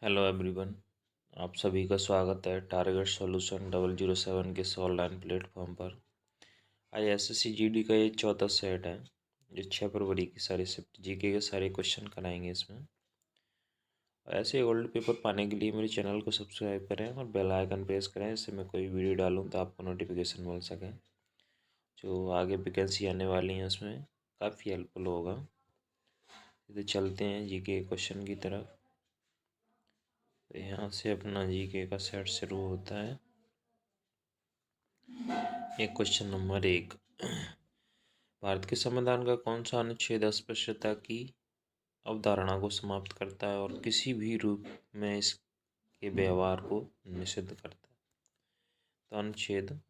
Hello everyone. आप सभी का स्वागत है टारगेट सॉल्यूशन 007 के इस ऑनलाइन प्लेटफॉर्म पर। आज एसएससी जीडी का ये चौथा सेट है जो 6 फरवरी की सारी शिफ्ट जीके के सारे क्वेश्चन कराएंगे इसमें। और ऐसे ओल्ड पेपर पाने के लिए मेरे चैनल को सब्सक्राइब करें और बेल आइकन प्रेस करें, इससे मैं कोई वीडियो डालूँ तो आपको नोटिफिकेशन मिल सके। जो आगे वैकेंसी आने वाली हैं उसमें काफ़ी हेल्पफुल होगा। तो चलते हैं जीके के क्वेश्चन की तरफ। तो यहाँ से अपना जीके का सेट शुरू होता है। एक क्वेश्चन नंबर 1, भारत के संविधान का कौन सा अनुच्छेद अस्पृश्यता की अवधारणा को समाप्त करता है और किसी भी रूप में इसके व्यवहार को निषिद्ध करता है? तो अनुच्छेद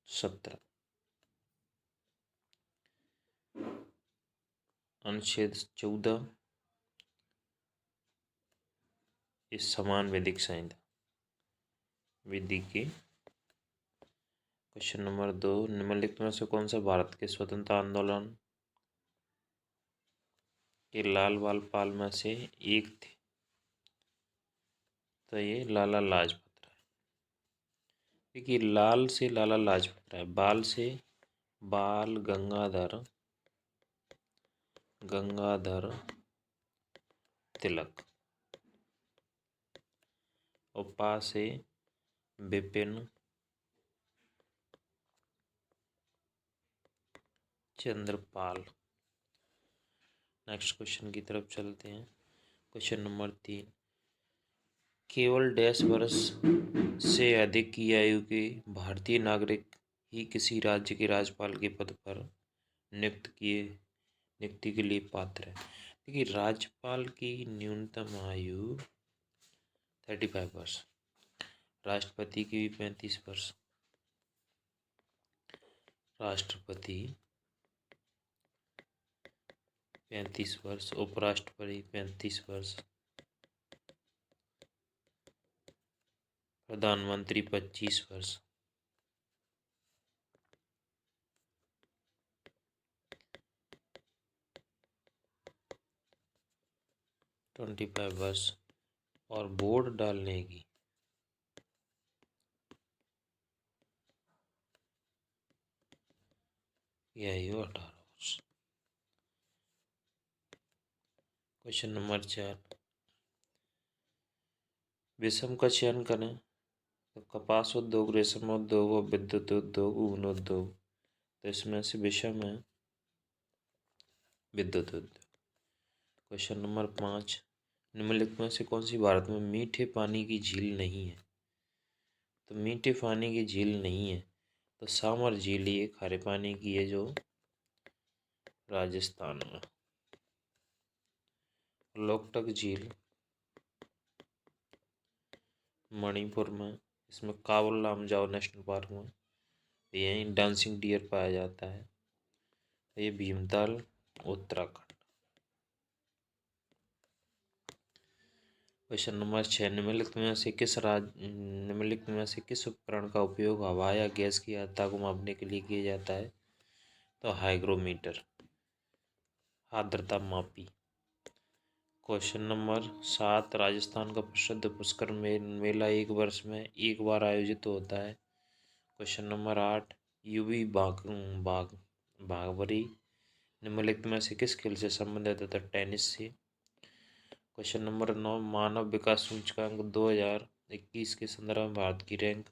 17। अनुच्छेद 14 इस समान वैदिक संहिता विधि के। क्वेश्चन नंबर 2, निम्नलिखित में से कौन सा भारत के स्वतंत्रता आंदोलन के लाल बाल पाल में से एक थे? तो ये लाला लाजपत राय। देखिए, लाल से लाला लाजपत राय, बाल से बाल गंगाधर तिलक और पा से बिपिन चंद्रपाल। नेक्स्ट क्वेश्चन की तरफ चलते हैं। क्वेश्चन नंबर 3, केवल डैश वर्ष से अधिक की आयु के भारतीय नागरिक ही किसी राज्य के राज्यपाल के पद पर नियुक्ति के लिए पात्र है। देखिए, राज्यपाल की न्यूनतम आयु 35 वर्ष, राष्ट्रपति की भी 35 वर्ष, राष्ट्रपति 35 वर्ष, उपराष्ट्रपति 35 वर्ष, प्रधानमंत्री 25 वर्ष, ट्वेंटी 25 वर्ष और वोट डालने की आयु 18 वर्ष। क्वेश्चन नंबर 4, विषम का चयन करें। तो कपास उद्योग, रेशम उद्योग और विद्युत उद्योग, ऊन उद्योग। तो इसमें से विषम है विद्युत उद्योग। क्वेश्चन नंबर 5, निम्नलिखित में से कौन सी भारत में मीठे पानी की झील नहीं है? तो मीठे पानी की झील नहीं है तो सामर झील ये खारे पानी की है जो राजस्थान में। लोकटक झील मणिपुर में, इसमें काबुल लामजाओ नेशनल पार्क में यहीं डांसिंग डियर पाया जाता है। ये भीमताल उत्तराखंड। क्वेश्चन नंबर 6, निम्नलिखित में से किस उपकरण का उपयोग हवा या गैस की आर्द्रता को मापने के लिए किया जाता है? तो हाइग्रोमीटर, आर्द्रता मापी। क्वेश्चन नंबर 7, राजस्थान का प्रसिद्ध पुष्कर मेला एक वर्ष में एक बार आयोजित होता है। क्वेश्चन नंबर 8, यूवी बागवरी निम्नलिखित में से किस खेल से संबंधित है? तो टेनिस से। क्वेश्चन नंबर 9, मानव विकास सूचकांक 2021 के संदर्भ में भारत की रैंक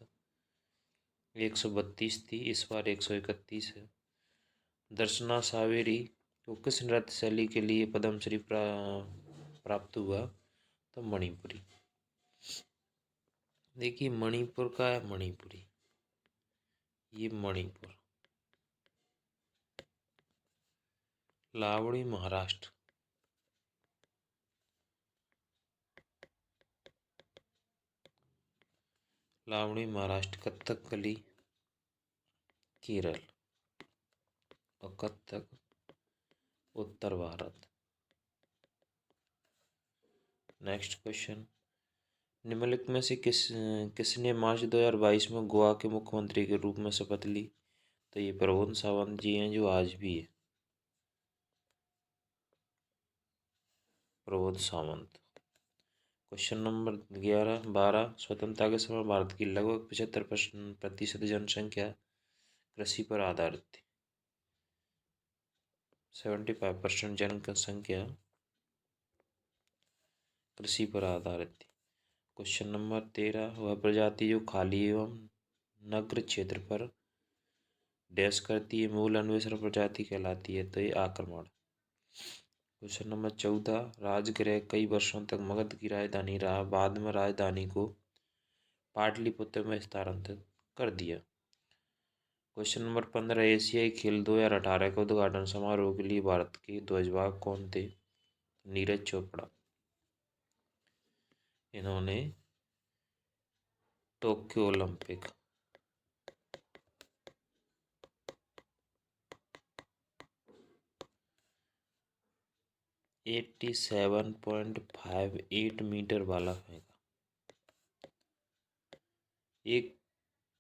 132 थी, इस बार 131 है। दर्शना सावेरी को किस नृत्य शैली के लिए पद्मश्री प्राप्त हुआ? तो मणिपुरी। देखिए, मणिपुर का है मणिपुरी, ये मणिपुर। लावड़ी महाराष्ट्र, लावणी महाराष्ट्र, कथकली केरल और कथक उत्तर भारत। नेक्स्ट क्वेश्चन, निम्नलिखित में से किसने मार्च 2022 में गोवा के मुख्यमंत्री के रूप में शपथ ली? तो ये प्रमोद सावंत जी हैं जो आज भी है, प्रमोद सावंत। क्वेश्चन नंबर 12 स्वतंत्रता के समय भारत की लगभग 75% जनसंख्या कृषि पर आधारित थी। 75% जनसंख्या कृषि पर आधारित थी। क्वेश्चन नंबर 13 वह प्रजाति जो खाली एवं नग्न क्षेत्र पर डैश करती है मूल अन्वेषण प्रजाति कहलाती है, तो ये आक्रमण। क्वेश्चन नंबर 14 राजगृह कई वर्षों तक मगध की राजधानी रहा, बाद में राजधानी को पाटलिपुत्र में स्थानांतरित कर दिया। क्वेश्चन नंबर 15 एशियाई खेल 2018 के उद्घाटन समारोह के लिए भारत के ध्वजवाहक कौन थे? नीरज चोपड़ा। इन्होंने टोक्यो ओलंपिक 87.58 मीटर भाला फेंका। एक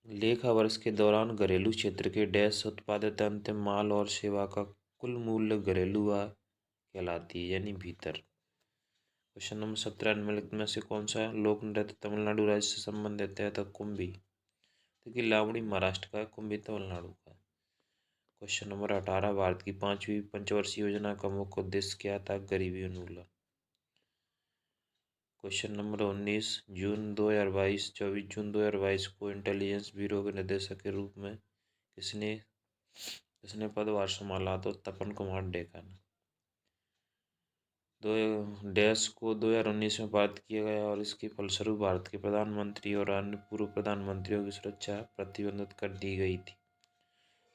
लेखा वर्ष के दौरान घरेलू क्षेत्र के डैश उत्पादित अंतिम माल और सेवा का कुल मूल्य घरेलू आय कहलाती है, यानी भीतर। क्वेश्चन नंबर 17 निम्नलिखित में से कौन सा लोक नृत्य तमिलनाडु राज्य से संबंधित है? तो कुंभी। क्योंकि लावणी महाराष्ट्र का है, कुंभी तमिलनाडु का है। क्वेश्चन नंबर 18 भारत की 5वीं पंचवर्षीय योजना का मुख्य उद्देश्य क्या था? गरीबी उन्मूलन। क्वेश्चन नंबर 19 जून 2022 24 जून 2022 को इंटेलिजेंस ब्यूरो के निदेशक के रूप में किसने पदभार संभाला? तो तपन कुमार डेका ने। दो डैश को 2019 में पारित किया गया और इसके फलस्वरूप भारत के प्रधानमंत्री और अन्य पूर्व प्रधानमंत्रियों की सुरक्षा प्रतिबंधित कर दी गई थी।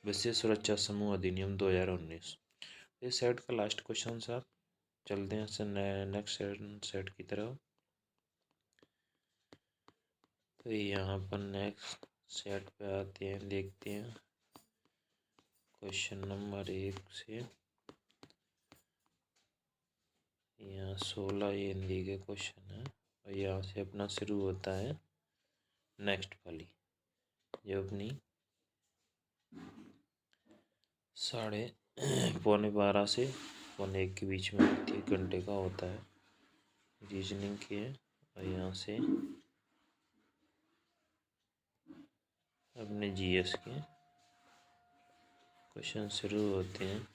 विशेष सुरक्षा समूह अधिनियम 2019। इस सेट का लास्ट क्वेश्चन साहब, चलते हैं नेक्स्ट सेट की तरफ। तो यहाँ पर नेक्स्ट सेट पे आते हैं, देखते हैं क्वेश्चन नंबर 1 से यहाँ 16 ये हिंदी के क्वेश्चन है और यहाँ से अपना शुरू होता है नेक्स्ट वाली, जो अपनी 11:30 से 1 के बीच में होती है, 1 घंटे का होता है। रीजनिंग के और यहाँ से अपने जीएस के क्वेश्चन शुरू होते हैं।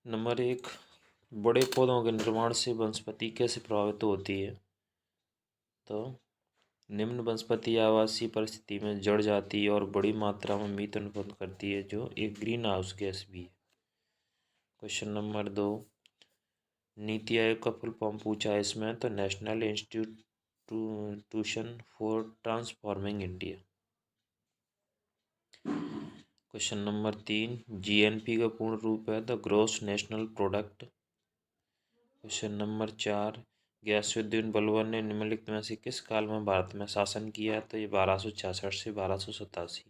नंबर 1 बड़े पौधों के निर्माण से वनस्पति कैसे प्रभावित होती है? तो निम्न वनस्पति आवासीय परिस्थिति में जड़ जाती है और बड़ी मात्रा में मीथेन उत्पन्न करती है, जो एक ग्रीन हाउस गैस भी है। क्वेश्चन नंबर 2 नीति आयोग का फुल फॉर्म पूछा है इसमें, तो national institution for transforming India. Question number 3 GNP का पूर्ण रूप है the gross national product. Question number 4 Ghiyasuddin Balban ने निम्नलिखित में से किस काल में भारत में शासन किया? तो ये 1266 से 1287।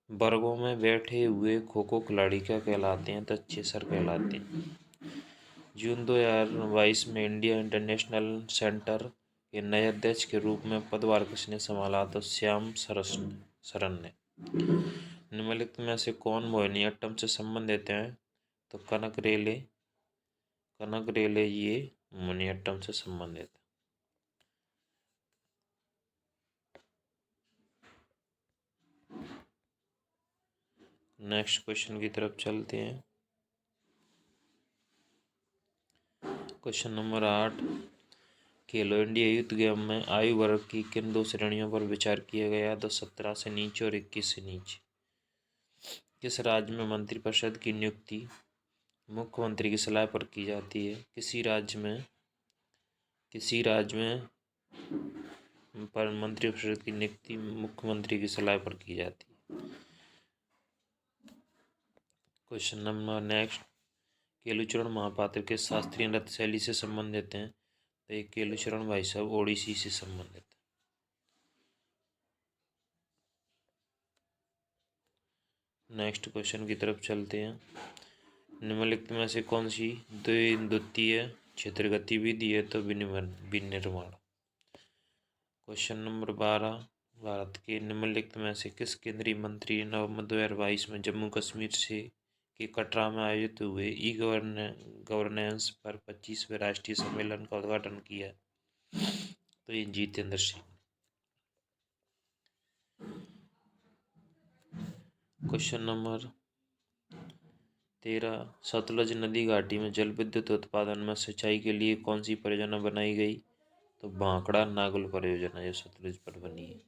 वर्गों में बैठे हुए खो खो खिलाड़ी क्या कहलाते हैं? तो चेसर कहलाते हैं। जून 2022 में इंडिया इंटरनेशनल सेंटर के नए अध्यक्ष के रूप में पदभार किसने संभाला? तो श्याम सरन ने। निम्नलिखित में से कौन मोहिनीअट्टम से संबंधित हैं? तो कनक रेले ये मोहिनीअट्टम से संबंधित है। नेक्स्ट क्वेश्चन की तरफ चलते हैं। क्वेश्चन नंबर 8 खेलो इंडिया यूथ गेम में आयु वर्ग की किन 2 श्रेणियों पर विचार किया गया? तो 17 से नीचे और 21 से नीचे। किस राज्य में मंत्रिपरिषद की नियुक्ति मुख्यमंत्री की सलाह पर की जाती है? किसी राज्य में पर मंत्रिपरिषद की नियुक्ति मुख्यमंत्री की सलाह पर की जाती है। Question number next Kelucharan Mohapatra के शास्त्रीय नृत्य शैली से संबंधित हैं? तो एक केलुचरण भाई साहब ओडिसी से संबंधित है। नेक्स्ट क्वेश्चन की तरफ चलते हैं। निम्नलिखित में से कौन सी द्वितीय क्षेत्र गतिविधि है? तो विनिर्माण। क्वेश्चन नंबर 12 भारत के निम्नलिखित में से किस केंद्रीय मंत्री ने नवंबर 2022 में जम्मू कश्मीर के कटरा में आयोजित हुए ई गवर्नेंस पर 25वें राष्ट्रीय सम्मेलन का उद्घाटन किया? तो ये जितेंद्र सिंह। क्वेश्चन नंबर 13, सतलुज नदी घाटी में जल विद्युत उत्पादन में सिंचाई के लिए कौन सी परियोजना बनाई गई? तो भांकड़ा नागल परियोजना जो सतलुज पर बनी है,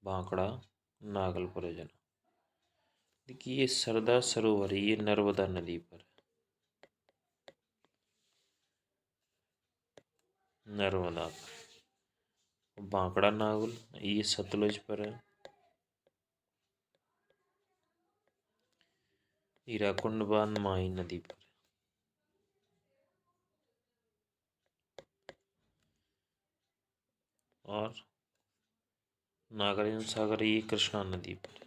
भांकड़ा नागल परियोजना। देखिए ये सरदार सरोवर है, ये नर्मदा नदी पर है, नर्मदा पर। भांकड़ा नागल ये सतलुज पर है। हीराकुंड बांध माही नदी पर। और नागार्जुन सागर ये कृष्णा नदी पर।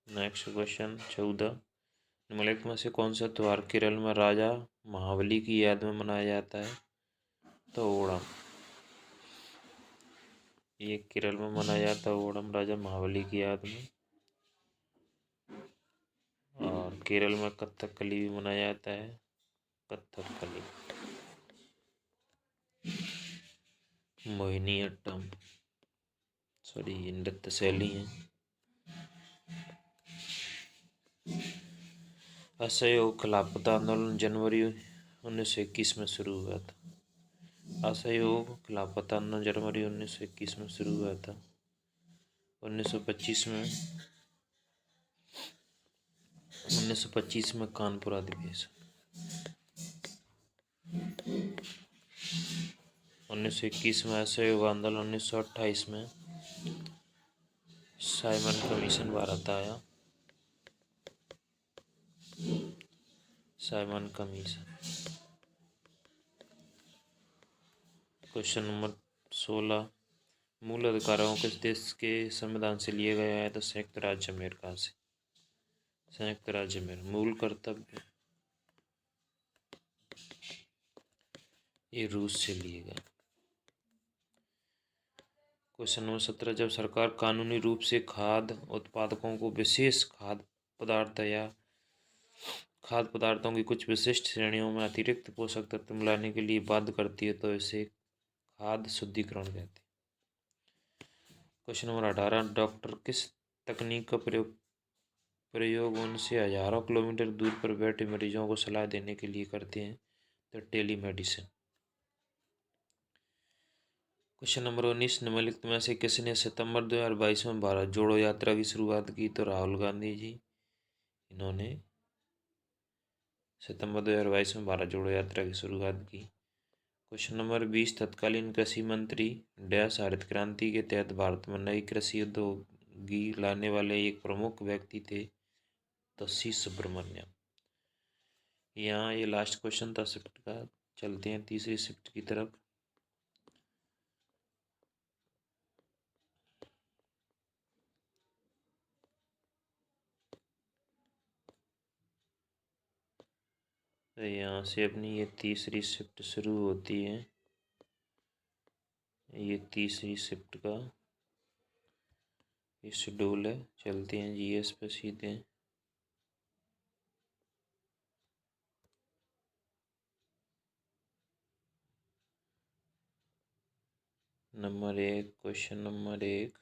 नेक्स्ट क्वेश्चन 14, निम्नलिखित में से कौन सा त्योहार केरल में राजा महाबली की याद में मनाया जाता है? तो ओणम। ये केरल में मनाया जाता है ओणम राजा महाबली की याद में। और केरल में कथकली भी मनाया जाता है, कथकली। मोहिनी अट्टम, सॉरी ये नृत्य शैली है। असहयोग खिलाफत आंदोलन जनवरी 1921 में शुरू हुआ था। असहयोग खिलाफत आंदोलन जनवरी 1921 में शुरू हुआ था। 1925 में कानपुर अधिवेशन। 1921 में असहयोग आंदोलन। 1928 में साइमन कमीशन भारत आया, साइमन कमीशन। क्वेश्चन नंबर 16, मूल अधिकारों किस देश के संविधान से लिए गए हैं? तो संयुक्त राज्य अमेरिका से। संयुक्त राज्य अमेरिका। मूल कर्तव्य ये रूस से लिए गए। क्वेश्चन नंबर 17, जब सरकार कानूनी रूप से खाद्य उत्पादकों को विशेष खाद्य पदार्थ या खाद्य पदार्थों की कुछ विशिष्ट श्रेणियों में अतिरिक्त पोषक तत्व मिलाने के लिए बाध्य करती है तो इसे खाद्य शुद्धिकरण कहते हैं। क्वेश्चन नंबर 18, डॉक्टर किस तकनीक का प्रयोग उनसे हजारों किलोमीटर दूर पर बैठे मरीजों को सलाह देने के लिए करते हैं? तो टेलीमेडिसिन। क्वेश्चन नंबर 19, निम्नलिखित में से किसने सितंबर 2022 में भारत जोड़ो यात्रा की शुरुआत की? तो राहुल गांधी जी। इन्होंने सितंबर 2022 में भारत जोड़ो यात्रा की शुरुआत की। क्वेश्चन नंबर 20, तत्कालीन कृषि मंत्री डैश हरित क्रांति के तहत भारत में नई कृषि उद्योगी लाने वाले एक प्रमुख व्यक्ति थे? तो सी सुब्रमण्यम। यहाँ ये लास्ट क्वेश्चन था शिफ्ट का। चलते हैं तीसरी शिफ्ट की तरफ। तो यहाँ से अपनी ये तीसरी शिफ्ट शुरू होती है। ये तीसरी शिफ्ट का ये शेड्यूल है। चलते हैं जीएस पे सीधे। नंबर 1, क्वेश्चन नंबर 1,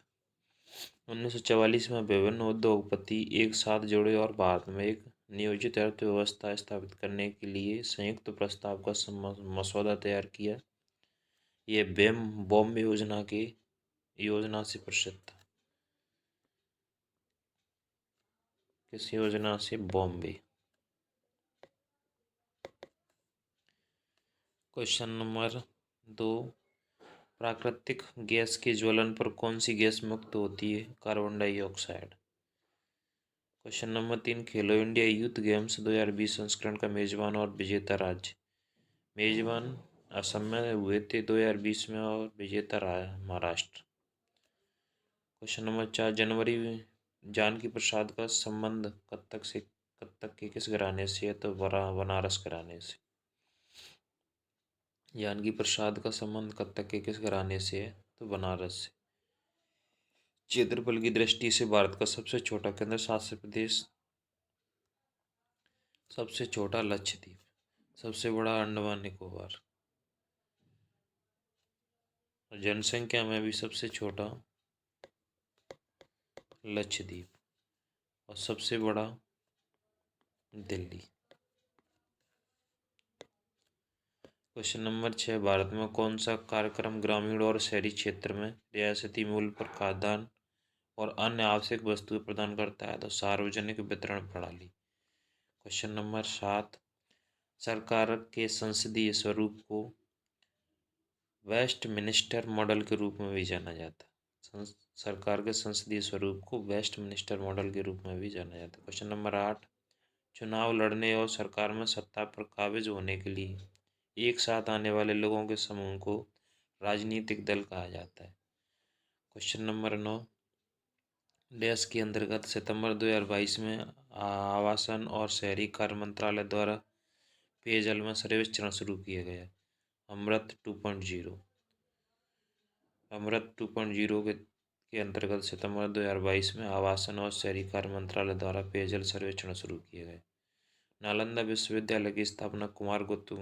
1944 में विभिन्न उद्योगपति एक साथ जुड़े और भारत में एक नियोजित अर्थव्यवस्था स्थापित करने के लिए संयुक्त प्रस्ताव का मसौदा तैयार किया। ये बॉम्बे योजना से प्रसिद्ध था। किस योजना से? बॉम्बे। क्वेश्चन नंबर 2, प्राकृतिक गैस के ज्वलन पर कौन सी गैस मुक्त होती है? Carbon dioxide. क्वेश्चन नंबर 3, खेलो इंडिया यूथ गेम्स 2020 संस्करण का मेजबान और विजेता राज्य? मेजबान असम में हुए थे 2020 में और विजेता रहा महाराष्ट्र। क्वेश्चन नंबर 4, जनवरी जानकी प्रसाद का संबंध कत्थक के किस घराने से है? तो बनारस घराने से। जानकी प्रसाद का संबंध कत्थक के किस घराने से है? तो बनारस से। क्षेत्रफल की दृष्टि से भारत का सबसे छोटा केंद्र शासित प्रदेश, सबसे छोटा लक्षद्वीप, सबसे बड़ा अंडमान निकोबार, और जनसंख्या में भी सबसे छोटा लक्षद्वीप, और सबसे बड़ा दिल्ली। क्वेश्चन नंबर 6, भारत में कौन सा कार्यक्रम ग्रामीण और शहरी क्षेत्र में रियायती मूल्य पर खाद्यान्न और अन्य आवश्यक वस्तुएं प्रदान करता है? तो सार्वजनिक वितरण प्रणाली। क्वेश्चन नंबर 7, सरकार के संसदीय स्वरूप को वेस्टमिनिस्टर मॉडल के रूप में भी जाना जाता है। सरकार के संसदीय स्वरूप को वेस्टमिनिस्टर मॉडल के रूप में भी जाना जाता है। क्वेश्चन नंबर 8, चुनाव लड़ने और सरकार में सत्ता पर काबिज होने के लिए एक साथ आने वाले लोगों के समूह को राजनीतिक दल कहा जाता है। क्वेश्चन नंबर 9, देश के अंतर्गत सितंबर 2022 में आवासन और शहरी कार्य मंत्रालय द्वारा पेयजल में सर्वेक्षण शुरू किया गया। अमृत 2.0 के अंतर्गत सितंबर 2022 में आवासन और शहरी कार्य मंत्रालय द्वारा पेयजल सर्वेक्षण शुरू किए गए। नालंदा विश्वविद्यालय की स्थापना कुमार गुप्त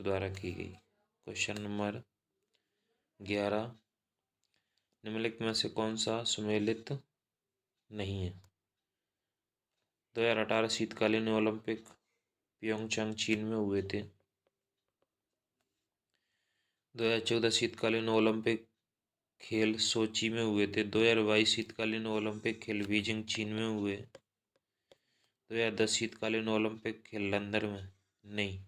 द्वारा की गई। क्वेश्चन नंबर 11, निम्नलिखित में से कौन सा सुमेलित नहीं है? 2018 शीतकालीन ओलंपिक प्योंगचांग चीन में हुए थे। 2014 शीतकालीन ओलंपिक खेल सोची में हुए थे। 2022 शीतकालीन ओलंपिक खेल बीजिंग चीन में हुए। 2010 शीतकालीन ओलंपिक खेल लंदन में नहीं,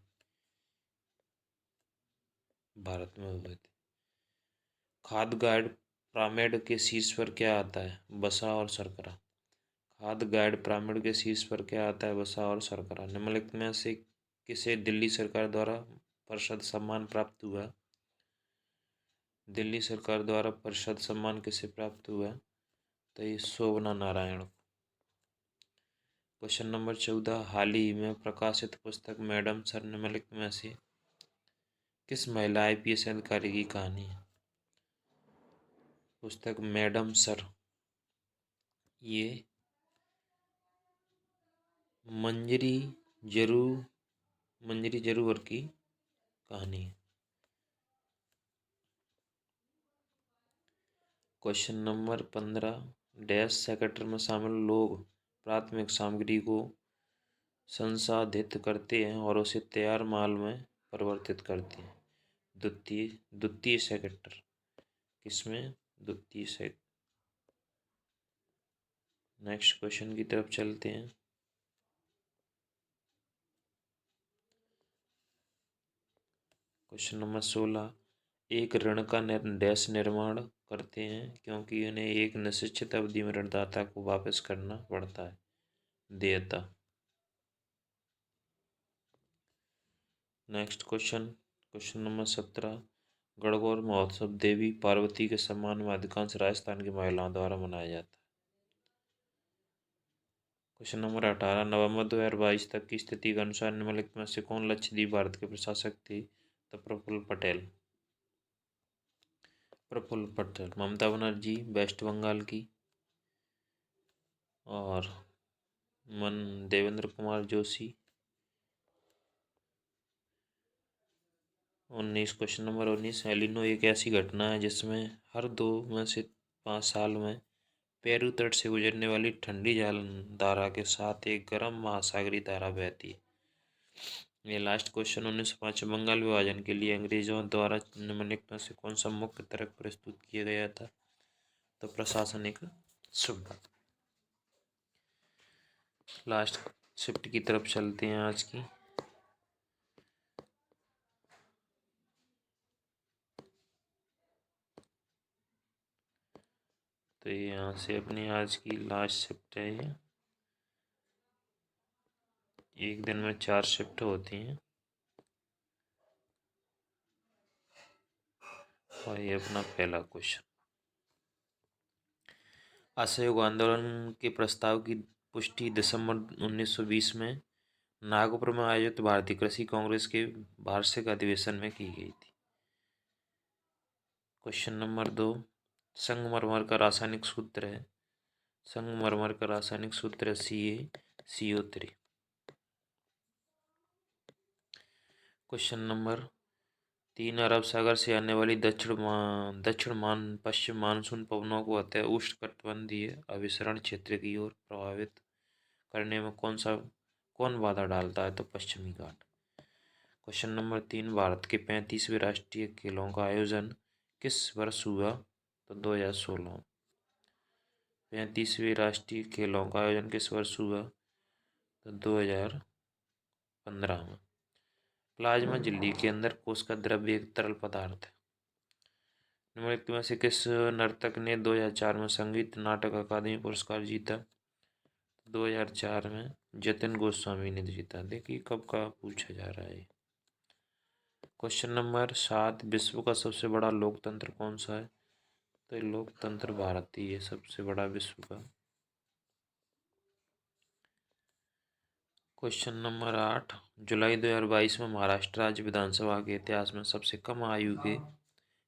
भारत में हुए थे। खाद्य गाइड पिरामिड के शीर्ष पर क्या आता है? वसा और शर्करा। खाद्य गाइड पिरामिड के शीर्ष पर क्या आता है? वसा और शर्करा। निम्नलिखित में से किसे दिल्ली सरकार द्वारा परिषद सम्मान प्राप्त हुआ? दिल्ली सरकार द्वारा परिषद सम्मान किसे प्राप्त हुआ? तो ये शोभना नारायण। क्वेश्चन नंबर 14, हाल ही में प्रकाशित पुस्तक मैडम सर निम्नलिखित में से किस महिला IPS अधिकारी की कहानी है? पुस्तक मैडम सर ये मंजरी जरूर की कहानी है। क्वेश्चन नंबर 15, डैश सेक्टर में शामिल लोग प्राथमिक सामग्री को संसाधित करते हैं और उसे तैयार माल में परिवर्तित करते हैं। द्वितीय सेक्टर किसमें? द्वितीय सेक्टर। नेक्स्ट क्वेश्चन की तरफ चलते हैं। क्वेश्चन नंबर 16, एक ऋण का डैश निर्माण करते हैं क्योंकि उन्हें एक निश्चित अवधि में ऋणदाता को वापस करना पड़ता है। देयता। नेक्स्ट क्वेश्चन नंबर 17, गणगौर महोत्सव देवी पार्वती के सम्मान में अधिकांश राजस्थान की महिलाओं द्वारा मनाया जाता है। क्वेश्चन नंबर 18, नवंबर 2022 तक की स्थिति के अनुसार निम्नलिखित में से कौन लक्षद्वीप भारत के प्रशासक थे? तो प्रफुल्ल पटेल। ममता बनर्जी वेस्ट बंगाल की, और देवेंद्र कुमार जोशी। 19, क्वेश्चन नंबर 19, एलिनो एक ऐसी घटना है जिसमें हर 2 में से 5 साल में पेरू तट से गुजरने वाली ठंडी धारा के साथ एक गर्म महासागरीय धारा बहती है। ये लास्ट क्वेश्चन, 1905 बंगाल विभाजन के लिए अंग्रेजों द्वारा निम्नलिखित में से कौन सा मुख्य तर्क प्रस्तुत किया गया था? तो प्रशासनिक सुविधा। लास्ट शिफ्ट की तरफ चलते हैं आज की। तो ये यहाँ से अपनी आज की लास्ट शिफ्ट है। ये एक दिन में 4 शिफ्ट होती हैं और ये अपना पहला क्वेश्चन। असहयोग आंदोलन के प्रस्ताव की पुष्टि दिसंबर 1920 में नागपुर में आयोजित भारतीय कृषि कांग्रेस के वार्षिक अधिवेशन में की गई थी। क्वेश्चन नंबर 2, संगमरमर का रासायनिक सूत्र है CaCO3। क्वेश्चन नंबर 3, अरब सागर से आने वाली पश्चिम मानसून पवनों को अतः उष्णकटिबंधीय अभिसरण क्षेत्र की ओर प्रभावित करने में कौन बाधा डालता है? तो पश्चिमी घाट। क्वेश्चन नंबर 3, भारत के 35वें राष्ट्रीय खेलों का आयोजन किस वर्ष हुआ? तो 2016। 35वें राष्ट्रीय खेलों का आयोजन किस वर्ष हुआ? तो 2015 में। प्लाज्मा झिल्ली के अंदर कोश का द्रव्य एक तरल पदार्थ है। निम्नलिखित में से किस नर्तक ने 2004 में संगीत नाटक अकादमी पुरस्कार जीता? 2004 में जतिन गोस्वामी ने जीता। देखिए कब का पूछा जा रहा है। क्वेश्चन नंबर 7, विश्व का सबसे बड़ा लोकतंत्र कौन सा है? तो ये लोकतंत्र भारत ही है सबसे बड़ा विश्व का। क्वेश्चन नंबर 8, जुलाई 2022 में महाराष्ट्र राज्य विधानसभा के इतिहास में सबसे कम आयु के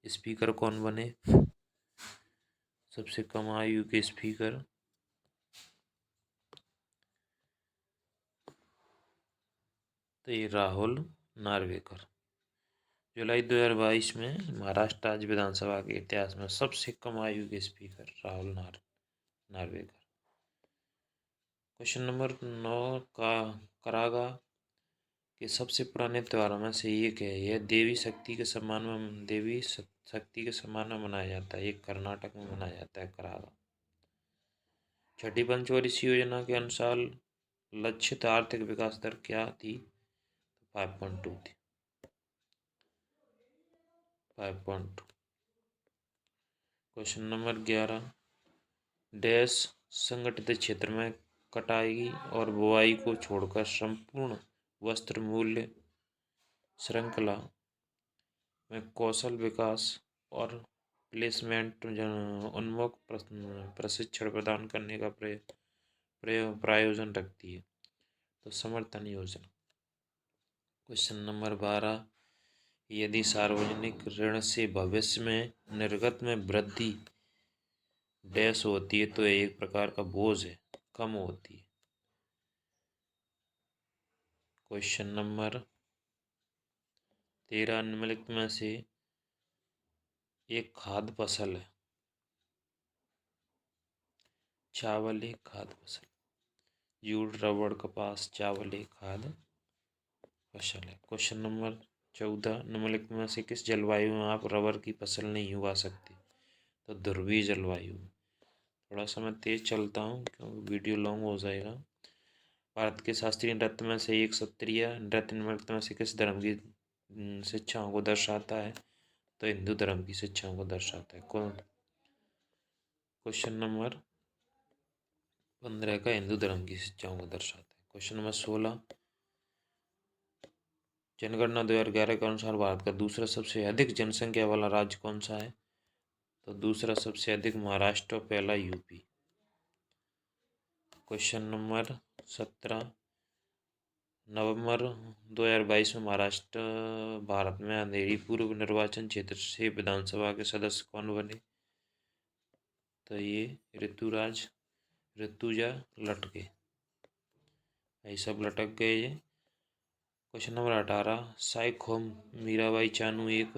स्पीकर कौन बने? सबसे कम आयु के स्पीकर तो ये राहुल नार्वेकर। जुलाई 2022 में महाराष्ट्र राज्य विधानसभा के इतिहास में सबसे कम आयु के speaker Rahul Narwekar. Question number 9, का करागा के सबसे पुराने त्योहारों में से एक है। यह देवी शक्ति के सम्मान में मनाया जाता है। ये कर्नाटक में मनाया जाता है करागा। छठी पंचवर्षीय योजना के अनुसार लक्षित आर्थिक विकास दर क्या थी? 5.2 थी। 5.2। क्वेश्चन नंबर 11, डैश संगठित क्षेत्र में कटाई और बुवाई को छोड़कर संपूर्ण वस्त्र मूल्य श्रृंखला में कौशल विकास और प्लेसमेंट उन्मुख प्रशिक्षण प्रदान करने का प्रायोजन रखती है। तो समर्थन योजना। क्वेश्चन नंबर 12, यदि सार्वजनिक ऋण से भविष्य में निर्गत में वृद्धि डैश होती है तो एक प्रकार का बोझ है, कम होती है। क्वेश्चन नंबर 13, निम्नलिखित में से एक खाद्य फसल है। चावल एक खाद्य फसल। जूट, रबड़, कपास, चावल एक खाद्य फसल है। क्वेश्चन नंबर 14, निम्नलिखित में से किस जलवायु में आप रबर की फसल नहीं उगा सकते? तो ध्रुवीय जलवायु। थोड़ा सा मैं तेज चलता हूँ क्योंकि वीडियो लॉन्ग हो जाएगा। भारत के शास्त्रीय नृत्य में से एक सत्रिय नृत्य निम्नलिखित में से किस धर्म की शिक्षाओं को दर्शाता है? तो हिंदू धर्म की शिक्षाओं को दर्शाता है। कौन? क्वेश्चन नंबर 15 का हिंदू धर्म की शिक्षाओं को दर्शाता है। क्वेश्चन नंबर 16, जनगणना 2011 के अनुसार भारत का दूसरा सबसे अधिक जनसंख्या वाला राज्य कौन सा है? तो दूसरा सबसे अधिक महाराष्ट्र, पहला यूपी। क्वेश्चन नंबर 17, नवंबर 2022 में महाराष्ट्र भारत में अंधेरी पूर्व निर्वाचन क्षेत्र से विधानसभा के सदस्य कौन बने? तो ये ऋतुजा लटके। ये सब लटक गए ये। क्वेश्चन नंबर 18, साइखोम मीराबाई चानू एक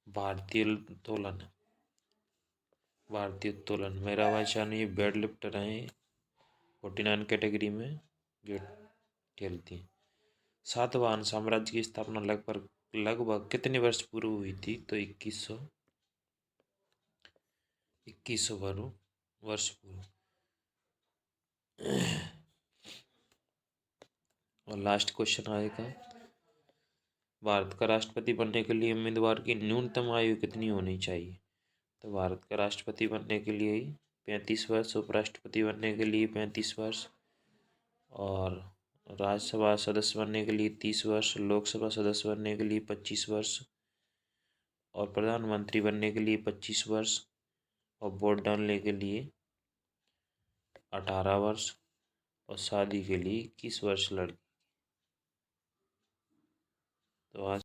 भारतीय उत्तोलन। मीराबाई चानू ये वेट लिफ्टर हैं। 49 कैटेगरी में खेलती हैं। सातवाहन साम्राज्य की स्थापना लगभग कितने वर्ष पूर्व हुई थी? तो 2100 वर्ष पूर्व। और लास्ट क्वेश्चन आएगा, भारत का राष्ट्रपति बनने के लिए उम्मीदवार की न्यूनतम आयु कितनी होनी चाहिए? तो भारत का राष्ट्रपति बनने के लिए 35 वर्ष, उपराष्ट्रपति बनने के लिए 35 वर्ष, और राज्यसभा सदस्य बनने के लिए 30 वर्ष, लोकसभा सदस्य बनने के लिए 25 वर्ष, और प्रधानमंत्री बनने के लिए 25 वर्ष, और वोट डालने के लिए 18 वर्ष, और शादी के लिए 21 वर्ष लड़की। तो आज